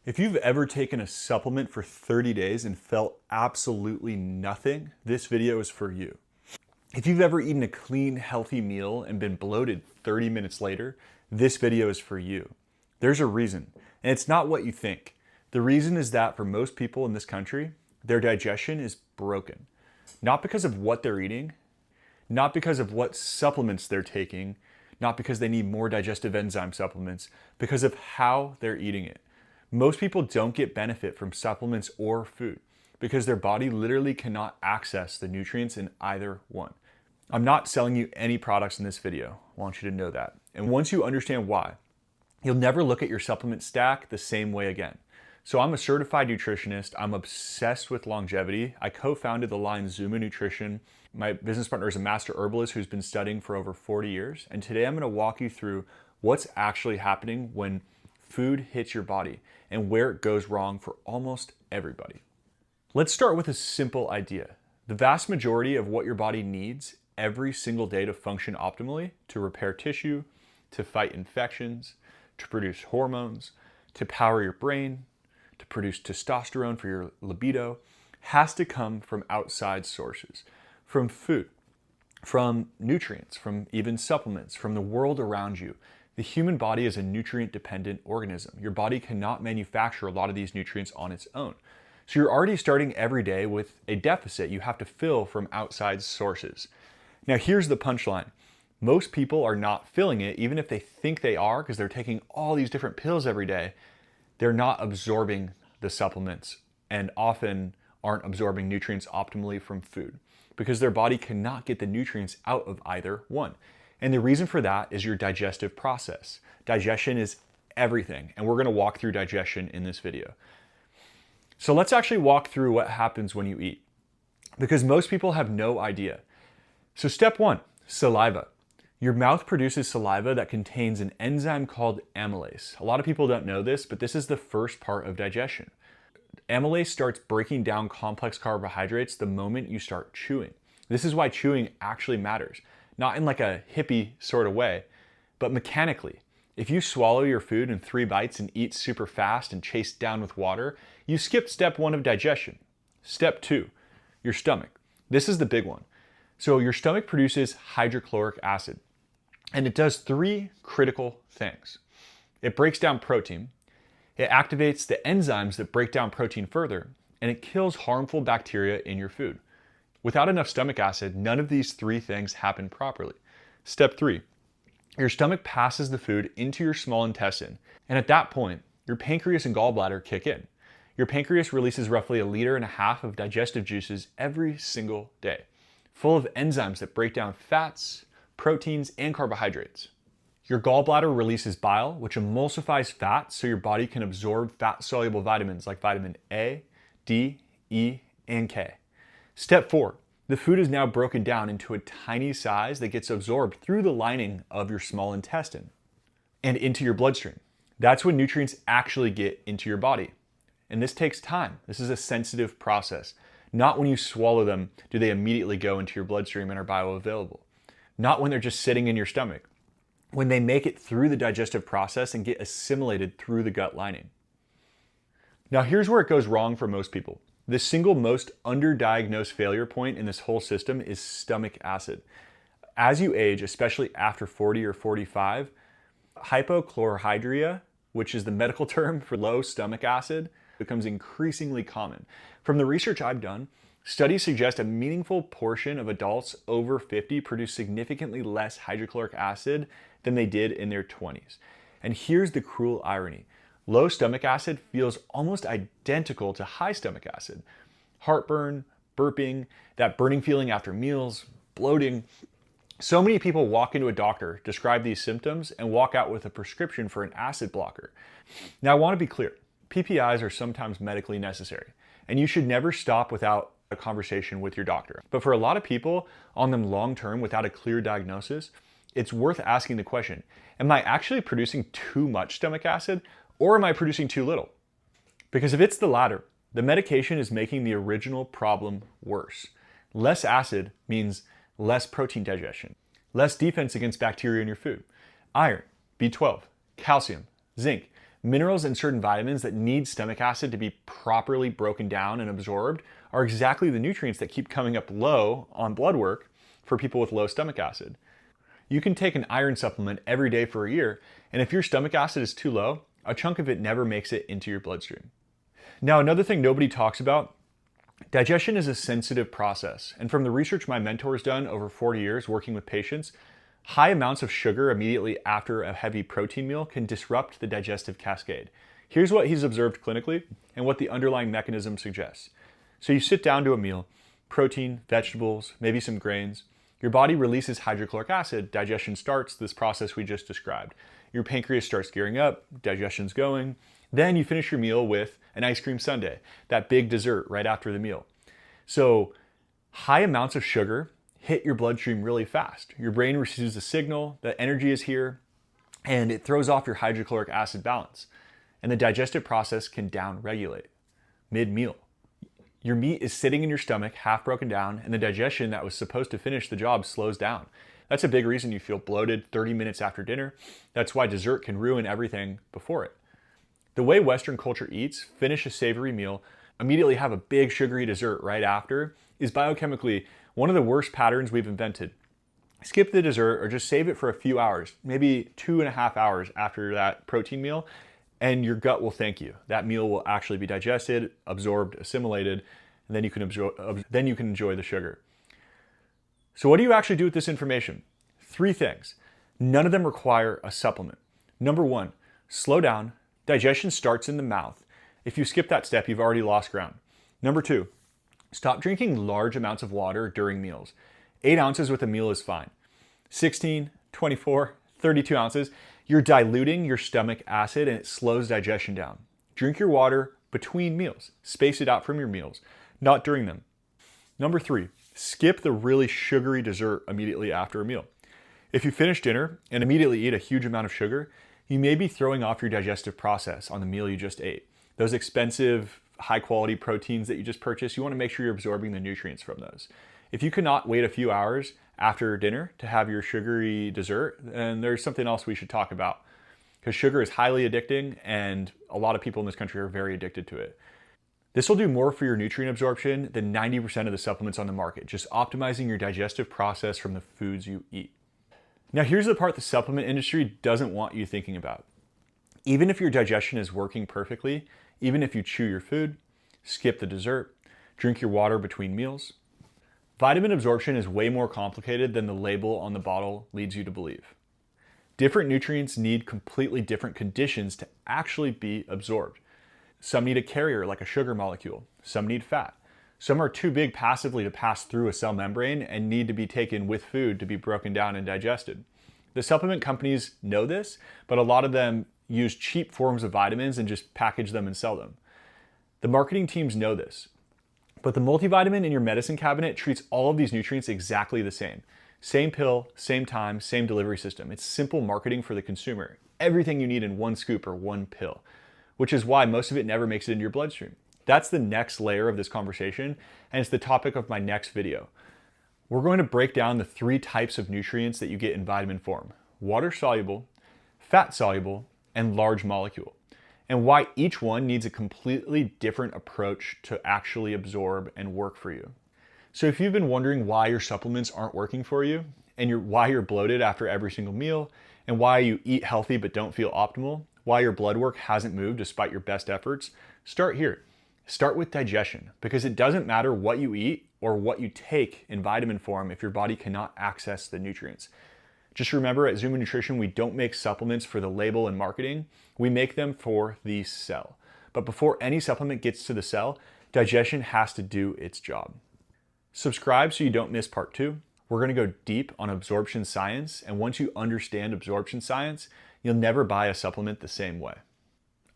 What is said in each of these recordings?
If you've ever taken a supplement for 30 days and felt absolutely nothing, this video is for you. If you've ever eaten a clean, healthy meal and been bloated 30 minutes later, this video is for you. There's a reason, and it's not what you think. The reason is that for most people in this country, their digestion is broken. Not because of what they're eating, not because of what supplements they're taking, not because they need more digestive enzyme supplements, because of how they're eating it. Most people don't get benefit from supplements or food because their body literally cannot access the nutrients in either one. I'm not selling you any products in this video. I want you to know that. And once you understand why, you'll never look at your supplement stack the same way again. So I'm a certified nutritionist. I'm obsessed with longevity. I co-founded the line Zuma Nutrition. My business partner is a master herbalist who's been studying for over 40 years. And today I'm going to walk you through what's actually happening when food hits your body and where it goes wrong for almost everybody. Let's start with a simple idea. The vast majority of what your body needs every single day to function optimally, to repair tissue, to fight infections, to produce hormones, to power your brain, to produce testosterone for your libido, has to come from outside sources, from food, from nutrients, from even supplements, from the world around you. The human body is a nutrient-dependent organism. Your body cannot manufacture a lot of these nutrients on its own. So you're already starting every day with a deficit you have to fill from outside sources. Now here's the punchline. Most people are not filling it, even if they think they are, because they're taking all these different pills every day. They're not absorbing the supplements and often aren't absorbing nutrients optimally from food because their body cannot get the nutrients out of either one. And the reason for that is your digestive process. Digestion is everything, and we're going to walk through digestion in this video. So let's actually walk through what happens when you eat, because most people have no idea. So step one, saliva. Your mouth produces saliva that contains an enzyme called amylase. A lot of people don't know this, but this is the first part of digestion. Amylase starts breaking down complex carbohydrates the moment you start chewing. This is why chewing actually matters. Not in like a hippie sort of way, but mechanically. If you swallow your food in 3 bites and eat super fast and chase down with water, you skip step 1 of digestion. Step 2, your stomach. This is the big one. So your stomach produces hydrochloric acid, and it does 3 critical things. It breaks down protein, it activates the enzymes that break down protein further, and it kills harmful bacteria in your food. Without enough stomach acid, none of these 3 things happen properly. Step 3, your stomach passes the food into your small intestine, and at that point, your pancreas and gallbladder kick in. Your pancreas releases roughly 1.5 liters of digestive juices every single day, full of enzymes that break down fats, proteins, and carbohydrates. Your gallbladder releases bile, which emulsifies fat so your body can absorb fat-soluble vitamins like vitamin A, D, E, and K. Step 4, the food is now broken down into a tiny size that gets absorbed through the lining of your small intestine and into your bloodstream. That's when nutrients actually get into your body. And this takes time. This is a sensitive process. Not when you swallow them do they immediately go into your bloodstream and are bioavailable. Not when they're just sitting in your stomach. When they make it through the digestive process and get assimilated through the gut lining. Now here's where it goes wrong for most people. The single most underdiagnosed failure point in this whole system is stomach acid. As you age, especially after 40 or 45, hypochlorhydria, which is the medical term for low stomach acid, becomes increasingly common. From the research I've done, studies suggest a meaningful portion of adults over 50 produce significantly less hydrochloric acid than they did in their 20s. And here's the cruel irony. Low stomach acid feels almost identical to high stomach acid. Heartburn, burping, that burning feeling after meals, bloating. So many people walk into a doctor, describe these symptoms, and walk out with a prescription for an acid blocker. Now I want to be clear, PPIs are sometimes medically necessary, and you should never stop without a conversation with your doctor. But for a lot of people on them long term without a clear diagnosis, it's worth asking the question, am I actually producing too much stomach acid? Or am I producing too little? Because if it's the latter, the medication is making the original problem worse. Less acid means less protein digestion, less defense against bacteria in your food. Iron, B12, calcium, zinc, Minerals and certain vitamins that need stomach acid to be properly broken down and absorbed are exactly the nutrients that keep coming up low on blood work for people with low stomach acid. You can take an iron supplement every day for a year, and if your stomach acid is too low, a chunk of it never makes it into your bloodstream. Now, another thing nobody talks about, digestion is a sensitive process, and from the research my mentor's done over 40 years working with patients, high amounts of sugar immediately after a heavy protein meal can disrupt the digestive cascade. Here's what he's observed clinically and what the underlying mechanism suggests. So you sit down to a meal, protein, vegetables, maybe some grains. Your body releases hydrochloric acid, digestion starts, this process we just described. Your pancreas starts gearing up, digestion's going. Then you finish your meal with an ice cream sundae, that big dessert right after the meal. So high amounts of sugar hit your bloodstream really fast. Your brain receives a signal that energy is here, and it throws off your hydrochloric acid balance. And the digestive process can down-regulate mid-meal. Your meat is sitting in your stomach, half broken down, and the digestion that was supposed to finish the job slows down. That's a big reason you feel bloated 30 minutes after dinner. That's why dessert can ruin everything before it. The way Western culture eats, finish a savory meal, immediately have a big sugary dessert right after, is biochemically one of the worst patterns we've invented. Skip the dessert or just save it for a few hours, maybe 2.5 hours after that protein meal, and your gut will thank you. That meal will actually be digested, absorbed, assimilated, and then you can enjoy the sugar. So what do you actually do with this information? 3 things. None of them require a supplement. Number 1, slow down. Digestion starts in the mouth. If you skip that step, you've already lost ground. Number 2, stop drinking large amounts of water during meals. 8 ounces with a meal is fine. 16, 24, 32 ounces, you're diluting your stomach acid and it slows digestion down. Drink your water between meals. Space it out from your meals, not during them. Number 3, skip the really sugary dessert immediately after a meal. If you finish dinner and immediately eat a huge amount of sugar, you may be throwing off your digestive process on the meal you just ate. Those expensive, high-quality proteins that you just purchased, you want to make sure you're absorbing the nutrients from those. If you cannot wait a few hours after dinner to have your sugary dessert, then there's something else we should talk about. Because sugar is highly addicting, and a lot of people in this country are very addicted to it. This will do more for your nutrient absorption than 90% of the supplements on the market, just optimizing your digestive process from the foods you eat. Now here's the part the supplement industry doesn't want you thinking about. Even if your digestion is working perfectly, even if you chew your food, skip the dessert, drink your water between meals, vitamin absorption is way more complicated than the label on the bottle leads you to believe. Different nutrients need completely different conditions to actually be absorbed. Some need a carrier like a sugar molecule. Some need fat. Some are too big passively to pass through a cell membrane and need to be taken with food to be broken down and digested. The supplement companies know this, but a lot of them use cheap forms of vitamins and just package them and sell them. The marketing teams know this, but the multivitamin in your medicine cabinet treats all of these nutrients exactly the same. Same pill, same time, same delivery system. It's simple marketing for the consumer. Everything you need in one scoop or one pill, which is why most of it never makes it into your bloodstream. That's the next layer of this conversation, and it's the topic of my next video. We're going to break down the 3 types of nutrients that you get in vitamin form: water-soluble, fat-soluble, and large molecule, and why each one needs a completely different approach to actually absorb and work for you. So if you've been wondering why your supplements aren't working for you, and why you're bloated after every single meal, and why you eat healthy but don't feel optimal, why your blood work hasn't moved despite your best efforts, start here. Start with digestion, because it doesn't matter what you eat or what you take in vitamin form if your body cannot access the nutrients. Just remember, at Zuma Nutrition, we don't make supplements for the label and marketing. We make them for the cell. But before any supplement gets to the cell, digestion has to do its job. Subscribe so you don't miss part 2. We're going to go deep on absorption science, and once you understand absorption science, you'll never buy a supplement the same way.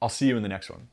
I'll see you in the next one.